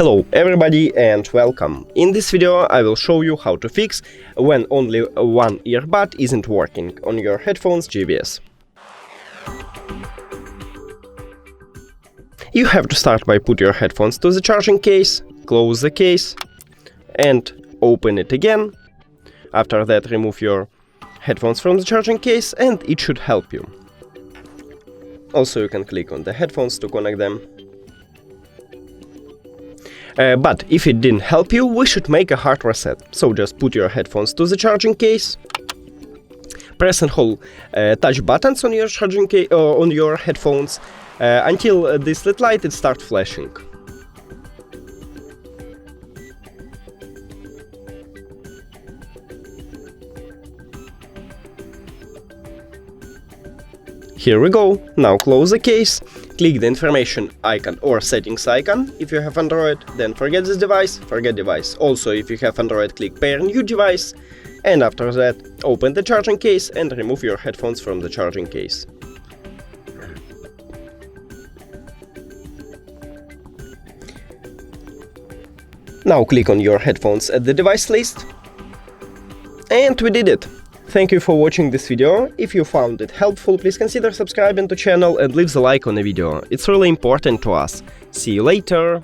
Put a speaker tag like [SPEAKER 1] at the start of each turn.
[SPEAKER 1] Hello everybody and welcome. In this video I will show you how to fix when only one earbud isn't working on your headphones JVS. You have to start by put your headphones to the charging case, close the case and open it again. After that remove your headphones from the charging case and it should help you. Also you can click on the headphones to connect them. But if it didn't help you, we should make a hard reset. So just put your headphones to the charging case, press and hold touch buttons on your charging case on your headphones until this little light starts flashing. Here we go. Now close the case, click the information icon or settings icon. If you have Android, then forget this device, forget device. Also, if you have Android, click pair new device. And after that, open the charging case and remove your headphones from the charging case. Now click on your headphones at the device list. And we did it. Thank you for watching this video. If you found it helpful, please consider subscribing to the channel and leave the like on the video. It's really important to us. See you later!